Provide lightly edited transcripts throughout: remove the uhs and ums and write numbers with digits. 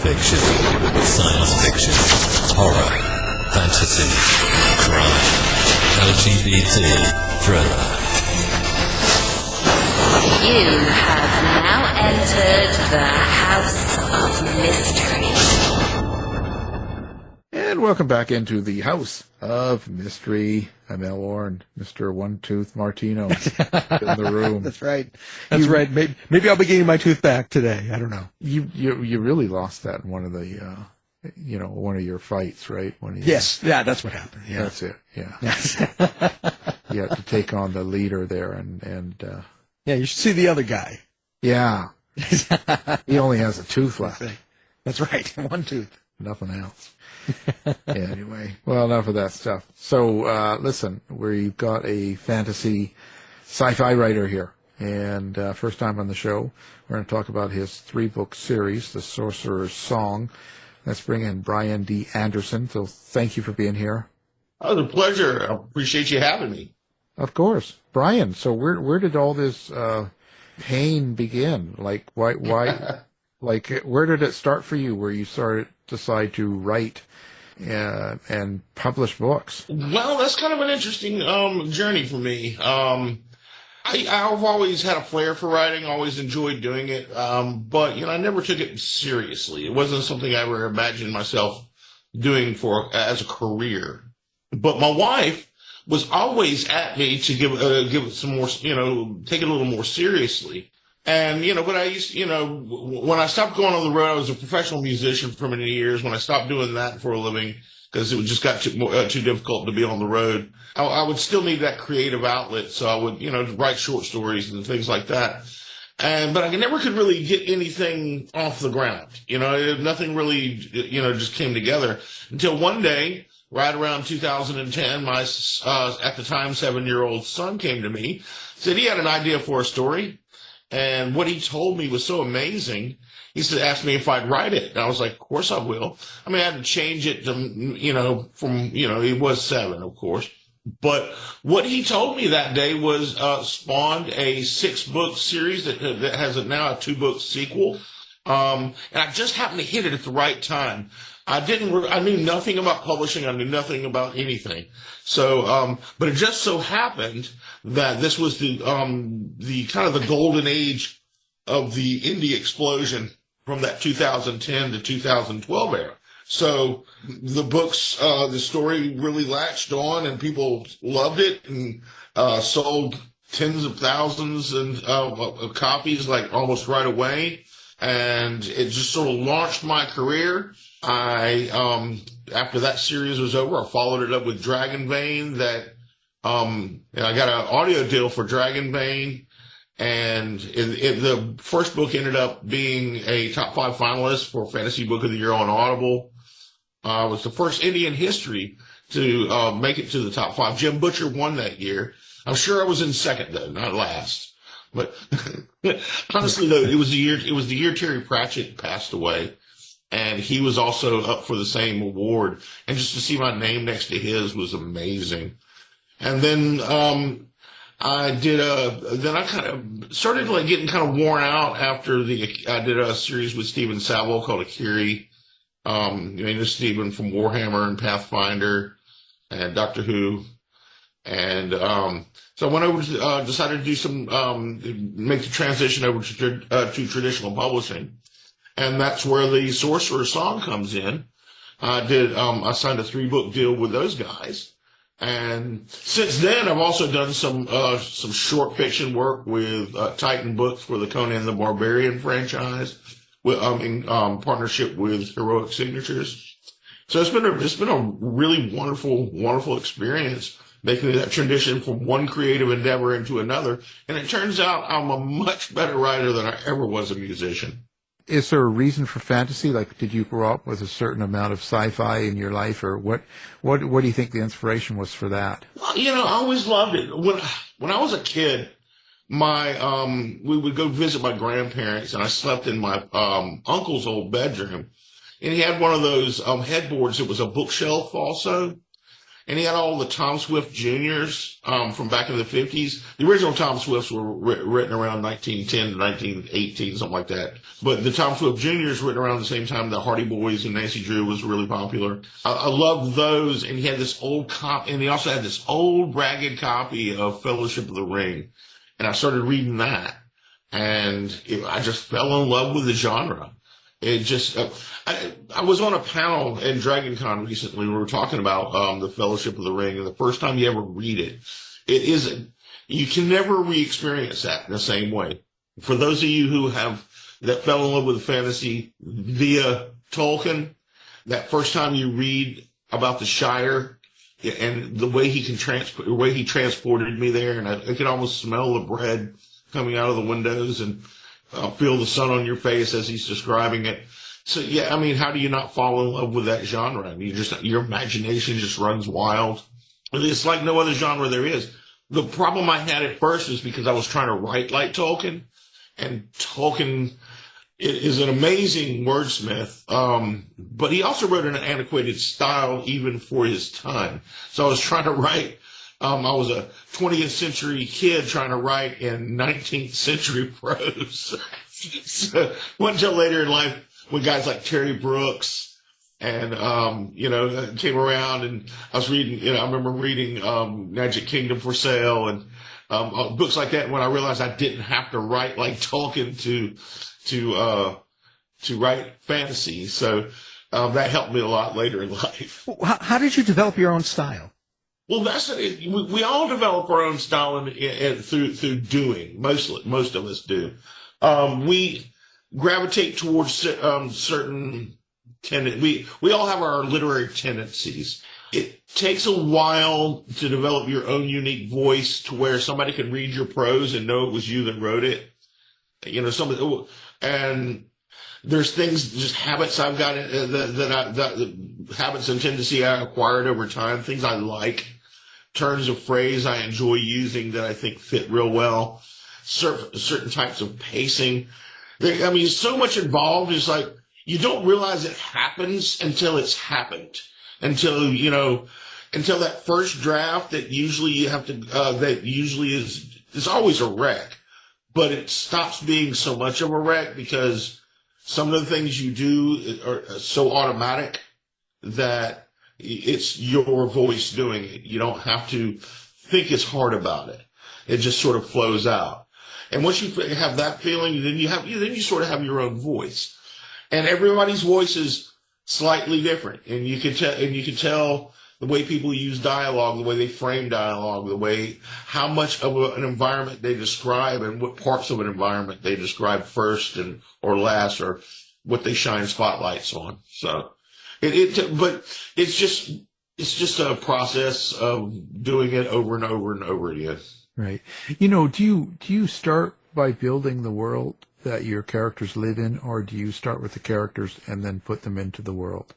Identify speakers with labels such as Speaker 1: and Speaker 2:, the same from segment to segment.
Speaker 1: fiction, science fiction, horror, fantasy, crime, LGBT, thriller.
Speaker 2: You have now entered the House of Mystery.
Speaker 3: And welcome back into the House of Mystery. I'm Al Warren, Mr. One-Tooth Martino in the room.
Speaker 4: That's right. That's right. Maybe I'll be getting my tooth back today. I don't know.
Speaker 3: You really lost that in one of the, one of your fights, right?
Speaker 4: Yes. Yeah, that's what happened. Yeah.
Speaker 3: That's it. Yeah.
Speaker 4: Yes.
Speaker 3: You had to take on the leader there and
Speaker 4: yeah, you should see the other guy.
Speaker 3: Yeah. He only has a tooth left.
Speaker 4: That's right. One tooth.
Speaker 3: Nothing else. Anyway, well, enough of that stuff. So, listen, we've got a fantasy sci-fi writer here. And first time on the show, we're going to talk about his 3-book series, The Sorcerer Song. Let's bring in Brian D. Anderson. So thank you for being here.
Speaker 5: Oh, it's a pleasure. I appreciate you having me.
Speaker 3: Of course. Brian, so where did all this pain begin? Like, why like, where did it start for you, where you decide to write and publish books?
Speaker 5: Well, that's kind of an interesting journey for me. I've always had a flair for writing, always enjoyed doing it, but I never took it seriously. It wasn't something I ever imagined myself doing as a career. But my wife was always at me to give it some more, take it a little more seriously. And, when I used, when I stopped going on the road, I was a professional musician for many years. When I stopped doing that for a living, because it just got too difficult to be on the road, I would still need that creative outlet. So I would, write short stories and things like that. But I never could really get anything off the ground. Nothing really, just came together until one day, right around 2010, my, at the time, 7-year-old son came to me, said he had an idea for a story. And what he told me was so amazing. He asked me if I'd write it. And I was like, of course I will. I mean, I had to change it to, from, he was 7, of course. But what he told me that day was, spawned a 6-book series that has now a 2-book sequel. And I just happened to hit it at the right time. I knew nothing about publishing. I knew nothing about anything. So, but it just so happened that this was the kind of the golden age of the indie explosion from that 2010 to 2012 era. So the books, the story really latched on and people loved it and, sold tens of thousands of copies like almost right away. And it just sort of launched my career. After that series was over, I followed it up with Dragonvein and I got an audio deal for Dragonvein. And the first book ended up being a top 5 finalist for Fantasy Book of the Year on Audible. It was the first indie in history to make it to the top 5. Jim Butcher won that year. I'm sure I was in second though, not last. But honestly though, it was the year Terry Pratchett passed away. And he was also up for the same award. And just to see my name next to his was amazing. And then, I kind of started like getting kind of worn out after I did a series with Stephen Saville called Akiri. Stephen from Warhammer and Pathfinder and Doctor Who. And, so I went over to, decided to do make the transition over to traditional publishing. And that's where the Sorcerer Song comes in. I signed a 3-book deal with those guys. And since then, I've also done some short fiction work with, Titan Books for the Conan the Barbarian franchise, in partnership with Heroic Signatures. So it's been a really wonderful experience making that transition from one creative endeavor into another. And it turns out I'm a much better writer than I ever was a musician.
Speaker 3: Is there a reason for fantasy? Like, did you grow up with a certain amount of sci-fi in your life, or what do you think the inspiration was for that?
Speaker 5: Well, I always loved it. When I was a kid, we would go visit my grandparents, and I slept in my uncle's old bedroom, and he had one of those headboards that was a bookshelf also. and he had all the Tom Swift Juniors from back in the 50s. The original Tom Swifts were written around 1910 to 1918, something like that. But the Tom Swift Juniors written around the same time that Hardy Boys and Nancy Drew was really popular. I loved those, and he had this old and he also had this old ragged copy of Fellowship of the Ring, and I started reading that, and I just fell in love with the genre. It just, I was on a panel in DragonCon recently. We were talking about the Fellowship of the Ring, and the first time you ever read it, you can never re-experience that in the same way. For those of you that fell in love with fantasy via Tolkien, that first time you read about the Shire and the way he transported me there, and I could almost smell the bread coming out of the windows and feel the sun on your face as he's describing it. So, yeah, I mean, how do you not fall in love with that genre? I mean, your imagination just runs wild. It's like no other genre there is. The problem I had at first is because I was trying to write like Tolkien, and Tolkien is an amazing wordsmith, but he also wrote in an antiquated style even for his time. So I was trying to write I was a 20th century kid trying to write in 19th century prose. So, went until later in life when guys like Terry Brooks and, came around, and I was reading, I remember reading Magic Kingdom for Sale and books like that, when I realized I didn't have to write like Tolkien to write fantasy. So that helped me a lot later in life.
Speaker 4: How did you develop your own style?
Speaker 5: Well, we all develop our own style through doing. Most of us do. We gravitate towards certain we all have our literary tendencies. It takes a while to develop your own unique voice to where somebody can read your prose and know it was you that wrote it. And there's things, just habits I've got that habits and tendency I acquired over time, things I like, turns of phrase I enjoy using that I think fit real well, certain types of pacing. So much involved. It's like you don't realize it happens until it's happened. Until that first draft that usually you have to, that usually is always a wreck, but it stops being so much of a wreck because some of the things you do are so automatic that it's your voice doing it. You don't have to think as hard about it. It just sort of flows out. And once you have that feeling, then you sort of have your own voice. And everybody's voice is slightly different. And you can tell the way people use dialogue, the way they frame dialogue, how much of an environment they describe and what parts of an environment they describe first or last, or what they shine spotlights on. So but it's just a process of doing it over and over and over again.
Speaker 3: Right. Do you start by building the world that your characters live in, or do you start with the characters and then put them into the world?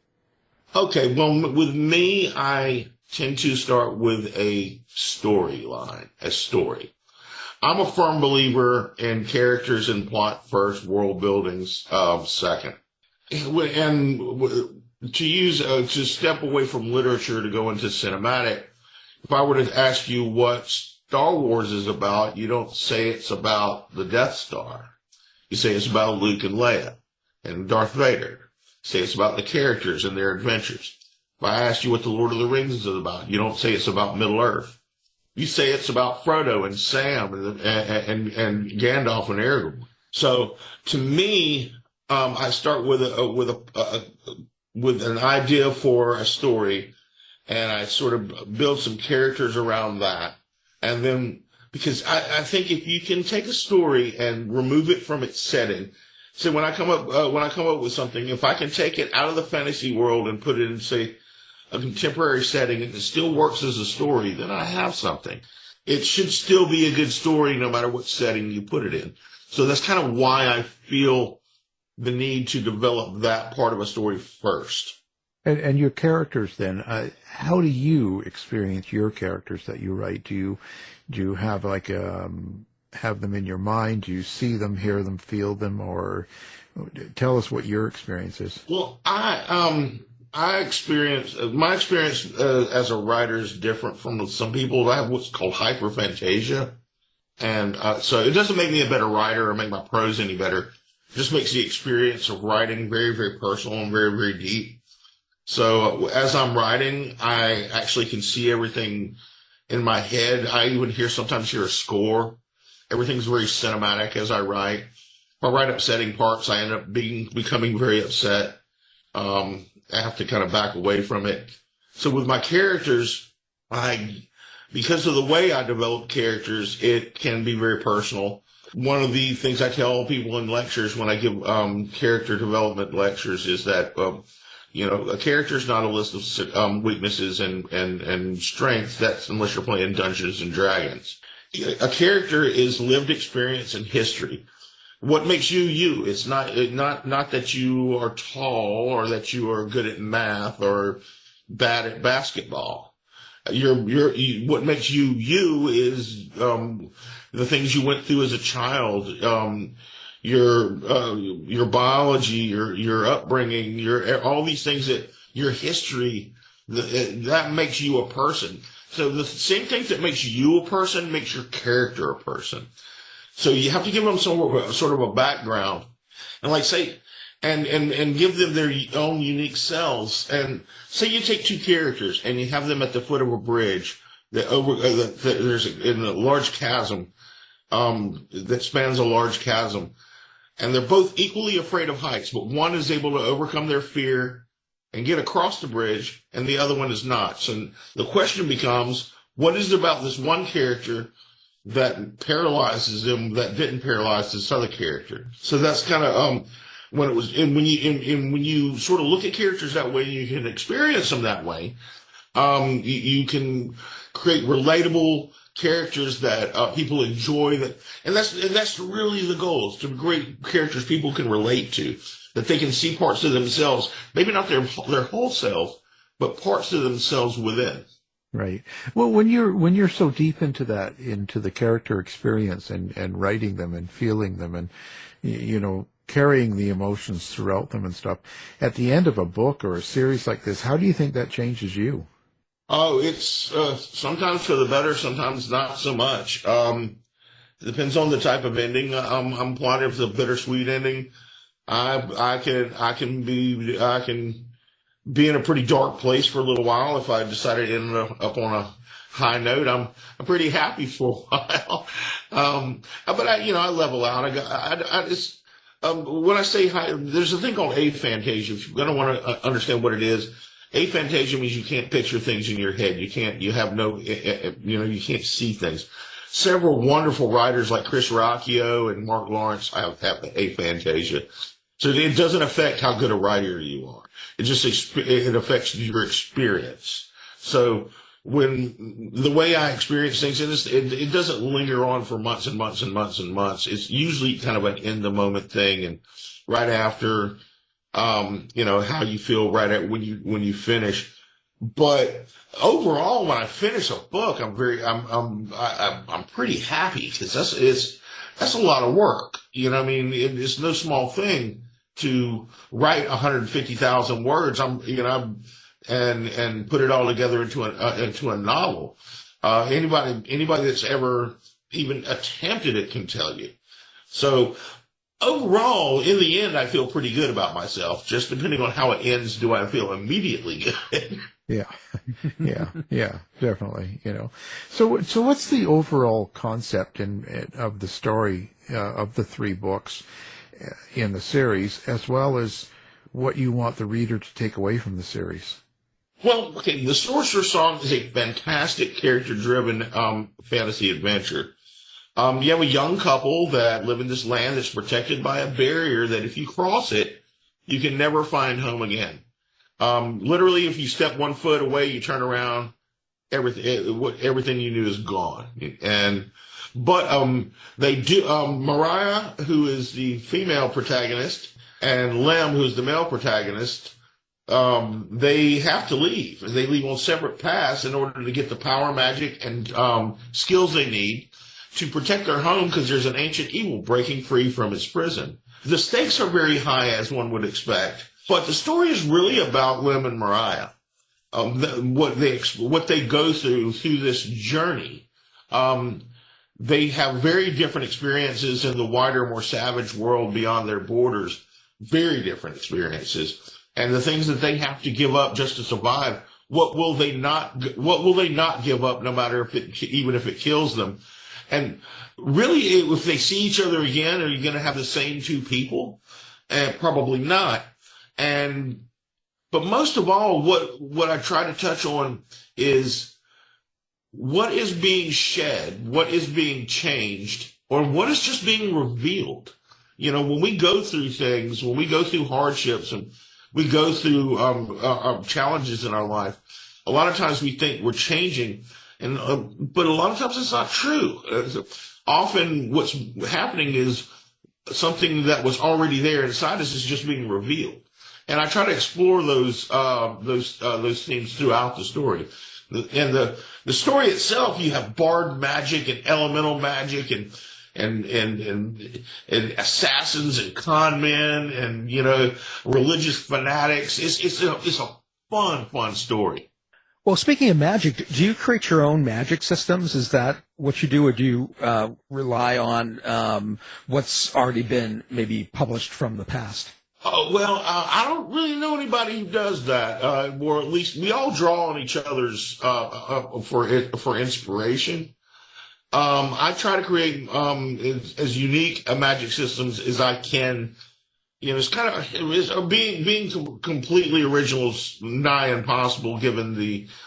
Speaker 5: Okay, well, with me, I tend to start with a storyline, a story. I'm a firm believer in characters and plot first, world buildings second. And to step away from literature to go into cinematic, if I were to ask you what Star Wars is about, you don't say it's about the Death Star. You say it's about Luke and Leia and Darth Vader. Say it's about the characters and their adventures. If I asked you what the Lord of the Rings is about, you don't say it's about Middle Earth. You say it's about Frodo and Sam and Gandalf and Aragorn. So to me, I start with an idea for a story, and I sort of build some characters around that, and then because I think if you can take a story and remove it from its setting. So when I come up with something, if I can take it out of the fantasy world and put it in, say, a contemporary setting, and it still works as a story, then I have something. It should still be a good story no matter what setting you put it in. So that's kind of why I feel the need to develop that part of a story first.
Speaker 3: And your characters then, how do you experience your characters that you write? Do you have have them in your mind? Do you see them, hear them, feel them, or tell us what your experience is?
Speaker 5: Well, I my experience as a writer is different from some people. I have what's called hyperfantasia. And so it doesn't make me a better writer or make my prose any better. It just makes the experience of writing very, very personal and very, very deep. So as I'm writing, I actually can see everything in my head. I even sometimes hear a score. Everything's very cinematic as I write. If I write upsetting parts, I end up becoming very upset. I have to kind of back away from it. So with my characters, because of the way I develop characters, it can be very personal. One of the things I tell people in lectures when I give character development lectures is that a character is not a list of weaknesses and strengths. That's unless you're playing Dungeons and Dragons. A character is lived experience and history. What makes you you? It's not that you are tall or that you are good at math or bad at basketball. What makes you you is the things you went through as a child, your biology, your upbringing, all these things your history that makes you a person. So the same things that makes you a person makes your character a person. So you have to give them sort of a background, and and give them their own unique selves. And say you take two characters and you have them at the foot of a bridge there's in a large chasm that spans a large chasm, and they're both equally afraid of heights, but one is able to overcome their fear and get across the bridge, and the other one is not. So the question becomes, what is it about this one character that paralyzes them that didn't paralyze this other character? So that's kind of when you sort of look at characters that way, you can experience them that way. You can create relatable characters that people enjoy, and that's really the goal, is to create characters people can relate to, that they can see parts of themselves, maybe not their whole self, but parts of themselves within.
Speaker 3: Right. Well, when you're so deep into the character experience and writing them and feeling them and, carrying the emotions throughout them and stuff, at the end of a book or a series like this, how do you think that changes you?
Speaker 5: Oh, it's sometimes for the better, sometimes not so much. It depends on the type of ending I'm plotting. If it's a bittersweet ending, I can be in a pretty dark place for a little while. If I decided to end up on a high note, I'm pretty happy for a while. But I level out. I just when I say high, there's a thing called aphantasia. If you're going to want to understand what it is, aphantasia means you can't picture things in your head. You can't see things. Several wonderful writers like Chris Rocchio and Mark Lawrence have aphantasia. So it doesn't affect how good a writer you are. It affects your experience. So when the way I experience things in this, it doesn't linger on for months and months and months and months. It's usually kind of an in the moment thing, and right after, how you feel right at when you finish. But overall, when I finish a book, I'm pretty happy, because that's a lot of work. It's no small thing to write 150,000 words. And put it all together into a novel. Anybody that's ever even attempted it can tell you. So overall, in the end, I feel pretty good about myself. Just depending on how it ends, do I feel immediately good? Yeah, definitely. So what's the overall concept of the story of the three books in the series, as well as what you want the reader to take away from the series? Well, okay, the Sorcerer Song is a fantastic character-driven fantasy adventure. You have a young couple that live in this land that's protected by a barrier that if you cross it, you can never find home again. Literally, if you step 1 foot away, you turn around, everything you knew is gone. But they do, Mariyah, who is the female protagonist, and Lem, who's the male protagonist, they have to leave. They leave on separate paths in order to get the power, magic, and skills they need to protect their home, because there's an ancient evil breaking free from its prison. The stakes are very high, as one would expect. But the story is really about Lem and Mariyah, what they go through this journey. They have very different experiences in the wider, more savage world beyond their borders. Very different experiences, and the things that they have to give up just to survive. What will they not give up, no matter even if it kills them? And really, if they see each other again, are you going to have the same two people? Probably not. But most of all, what I try to touch on is what is being shed, what is being changed, or what is just being revealed. When we go through things, when we go through hardships, and we go through challenges in our life, a lot of times we think we're changing, but a lot of times it's not true. Often what's happening is something that was already there inside us is just being revealed. And I try to explore those themes throughout the story. And the story itself, you have bard magic and elemental magic and assassins and con men and religious fanatics. It's a fun story.
Speaker 4: Well, speaking of magic, do you create your own magic systems? Is that what you do, or do you rely on what's already been maybe published from the past?
Speaker 5: Well, I don't really know anybody who does that, or at least we all draw on each other's for inspiration. I try to create as unique a magic systems as I can. It's kind of being completely original is nigh impossible, given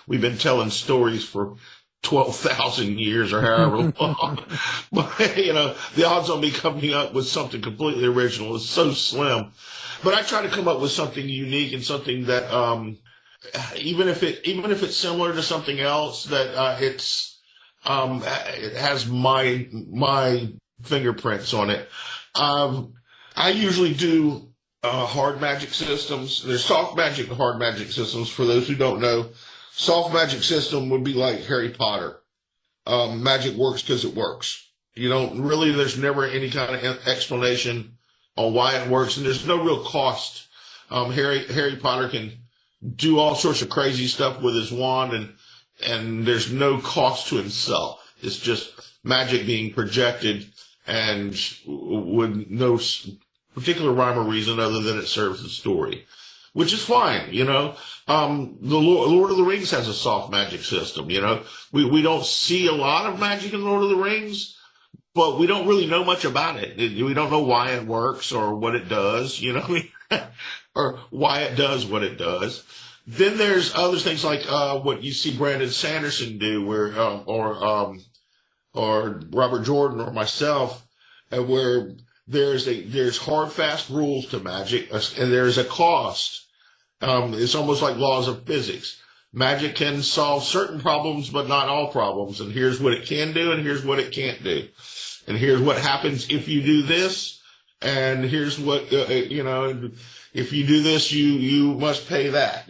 Speaker 5: we've been telling stories for 12,000 years or however long. But the odds on me coming up with something completely original is so slim. But I try to come up with something unique and something that even if it's similar to something else, that it has my fingerprints on it. I usually do hard magic systems. There's soft magic and hard magic systems. For those who don't know, soft magic system would be like Harry Potter. Magic works because it works. There's never any kind of explanation on why it works, and there's no real cost. Harry Potter can do all sorts of crazy stuff with his wand, and there's no cost to himself. It's just magic being projected, and with no particular rhyme or reason other than it serves the story, which is fine. The Lord of the Rings has a soft magic system. We don't see a lot of magic in Lord of the Rings, but we don't really know much about it. We don't know why it works or what it does, or why it does what it does. Then there's other things like what you see Brandon Sanderson do, where or Robert Jordan or myself, where there's hard, fast rules to magic, and there's a cost. It's almost like laws of physics. Magic can solve certain problems, but not all problems. And here's what it can do, and here's what it can't do. And here's what happens if you do this, and here's what, if you do this, you must pay that,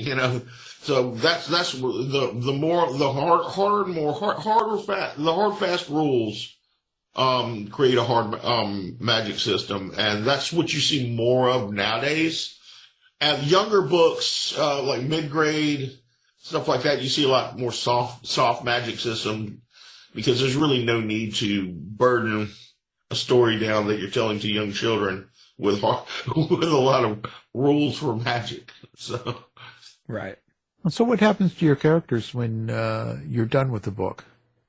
Speaker 5: So that's the hard, fast rules, create a hard, magic system. And that's what you see more of nowadays. And younger books, like mid-grade, stuff like that, you see a lot more soft magic system, because there's really no need to burden a story down that you're telling to young children with a lot of rules for magic. So,
Speaker 4: right.
Speaker 3: So what happens to your characters when you're done with the book?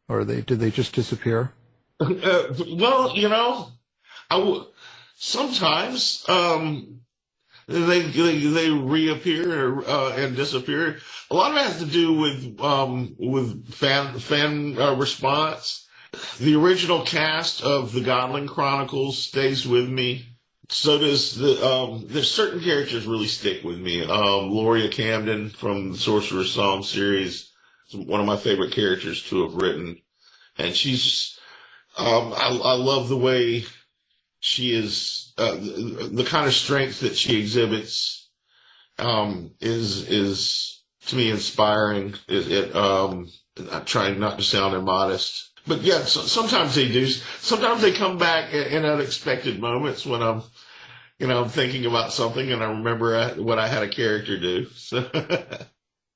Speaker 3: Or do they just disappear?
Speaker 5: Well, sometimes they reappear and disappear. A lot of it has to do with fan response. The original cast of the Godling Chronicles stays with me. So does there's certain characters really stick with me. Loria Camden from the Sorcerer Song series is one of my favorite characters to have written, and she's I love the way she is. The kind of strength that she exhibits is to me inspiring. I'm trying not to sound immodest. But yeah, sometimes they do. Sometimes they come back in unexpected moments when I'm I'm thinking about something and I remember what I had a character do. So.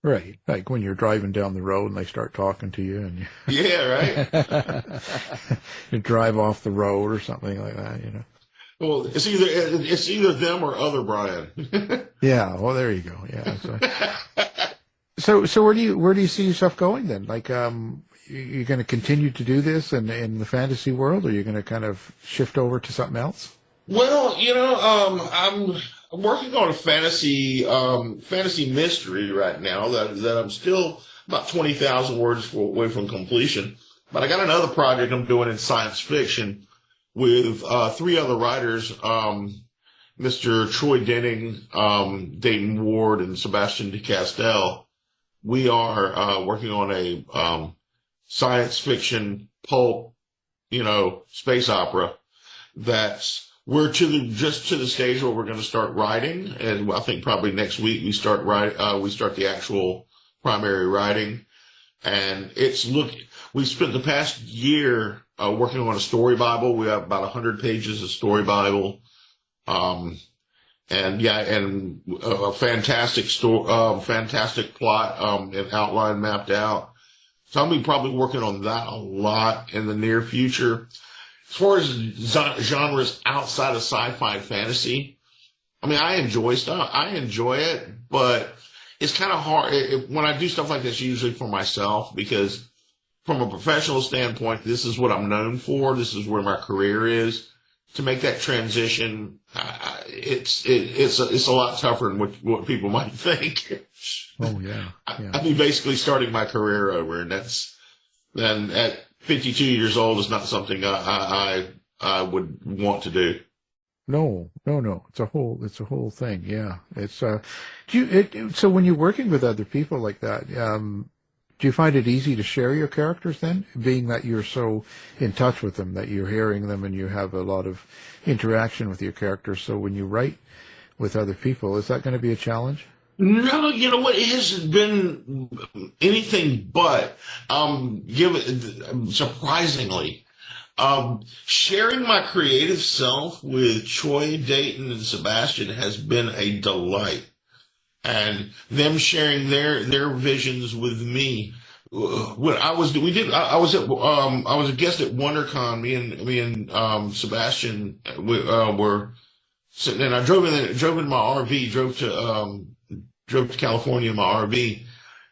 Speaker 3: Right. Like when you're driving down the road and they start talking to you and
Speaker 5: Yeah, right.
Speaker 3: you drive off the road or something like that.
Speaker 5: Well, it's either them or other Brian.
Speaker 3: Yeah. Well, there you go. Yeah. So where do you see yourself going then? Like, you're going to continue to do this in the fantasy world, or you're going to kind of shift over to something else?
Speaker 5: Well, I'm working on a fantasy mystery right now that I'm still about 20,000 words away from completion. But I got another project I'm doing in science fiction with 3 other writers, Mr. Troy Denning, Dayton Ward, and Sebastian DeCastel. We are working on a science fiction pulp, space opera we're just to the stage where we're going to start writing, and I think probably next week we start the actual primary writing, and we spent the past year working on a story Bible. We have about 100 pages of story Bible, and a fantastic fantastic plot and outline mapped out. So I'll be probably working on that a lot in the near future. As far as genres outside of sci-fi and fantasy, I mean, I enjoy stuff. I enjoy it, but it's kind of hard when I do stuff like this, usually for myself, because from a professional standpoint, this is what I'm known for. This is where my career is. To make that transition, it's a lot tougher than what people might think.
Speaker 3: Oh yeah.
Speaker 5: I'd be basically starting my career over, and then at 52 years old is not something I would want to do.
Speaker 3: No. It's a whole thing. Yeah. It's so when you're working with other people like that, do you find it easy to share your characters then, being that you're so in touch with them, that you're hearing them and you have a lot of interaction with your characters? So when you write with other people, is that going to be a challenge?
Speaker 5: No, you know what? It hasn't been anything but, surprisingly, sharing my creative self with Troy, Dayton, and Sebastian has been a delight. And them sharing their visions with me. When I was a guest at WonderCon. Me and Sebastian were sitting, and I drove in my RV, drove to California in my RV,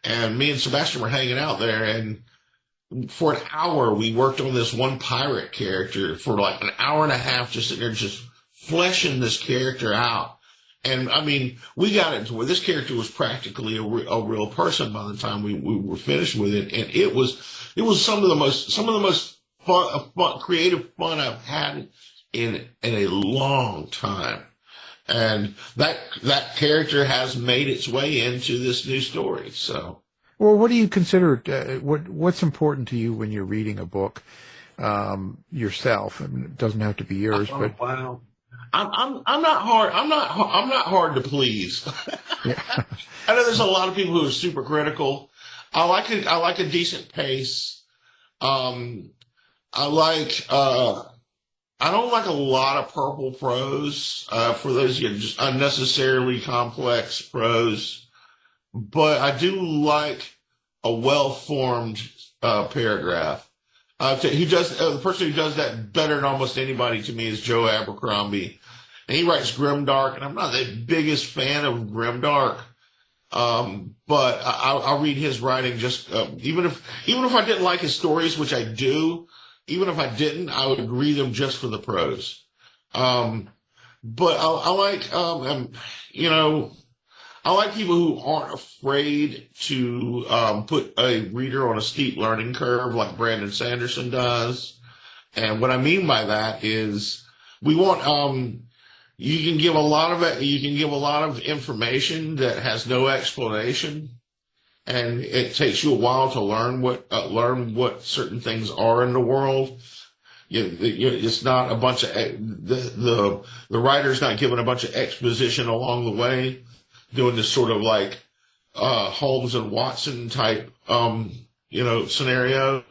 Speaker 5: and me and Sebastian were hanging out there, and for an hour we worked on this one pirate character for like an hour and a half, just sitting there just fleshing this character out. And I mean, we got it to where this character was practically a real person by the time we were finished with it, and it was some of the most fun, creative fun I've had in a long time. And that character has made its way into this new story. So,
Speaker 3: well, what do you consider? What's important to you when you're reading a book yourself? I mean, it doesn't have to be yours, but
Speaker 5: wow. I'm not hard to please.
Speaker 3: Yeah.
Speaker 5: I know there's a lot of people who are super critical. I like a decent pace. I don't like a lot of purple prose, for those just unnecessarily complex prose, but I do like a well-formed paragraph. The person who does that better than almost anybody to me is Joe Abercrombie. And he writes grimdark, and I'm not the biggest fan of grimdark. But I'll read his writing just, even if I didn't like his stories, which I do, even if I didn't, I would read them just for the prose. But I like, I like people who aren't afraid to put a reader on a steep learning curve like Brandon Sanderson does. And what I mean by that is we want you can give a lot of information that has no explanation, and it takes you a while to learn what certain things are in the world. It's not a bunch of the writer's not giving a bunch of exposition along the way, doing this sort of like Holmes and Watson type scenario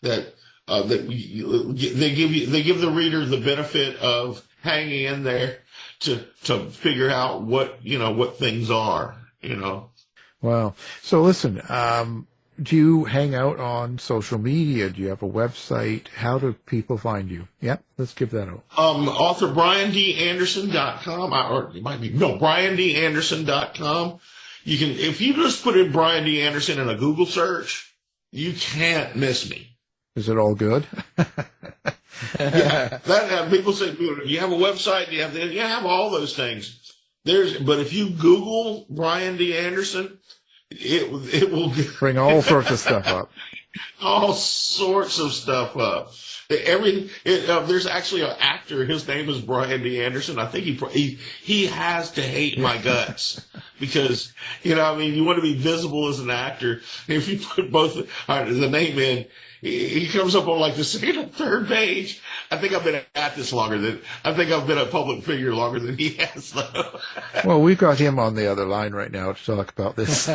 Speaker 5: that they give the reader the benefit of hanging in there to figure out what things are.
Speaker 3: Wow. So listen, do you hang out on social media? Do you have a website? How do people find you? Yep, let's give that out.
Speaker 5: Author BrianDAnderson.com, or it might be, no, BrianDAnderson.com. You can, if you just put in Brian D. Anderson in a Google search, you can't miss me.
Speaker 3: Is it all good?
Speaker 5: Yeah, people say, do you have a website? Do you have I have all those things. But if you Google Brian D. Anderson, it will
Speaker 3: bring all sorts of stuff up.
Speaker 5: All sorts of stuff up. There's actually an actor. His name is Brian D. Anderson. I think he has to hate my guts because you want to be visible as an actor. If you put both the name in, he comes up on like the second or third page. I think I've been a public figure longer than he has, though.
Speaker 3: Well, we've got him on the other line right now to talk about this.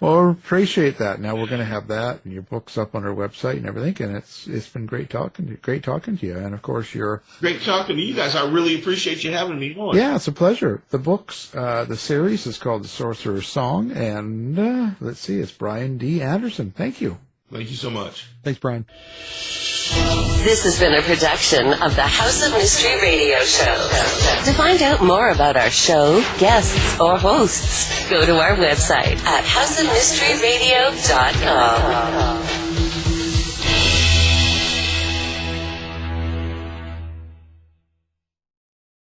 Speaker 3: Well, appreciate that. Now we're going to have that and your books up on our website and everything. And it's been great talking to you. And of course,
Speaker 5: great talking to you guys. I really appreciate you having me on.
Speaker 3: Yeah, it's a pleasure. The books, the series is called The Sorcerer Song, and let's see, it's Brian D. Anderson. Thank you.
Speaker 5: Thank you so much.
Speaker 4: Thanks, Brian.
Speaker 2: This has been a production of the House of Mystery Radio Show. To find out more about our show, guests, or hosts, go to our website at houseofmysteryradio.com.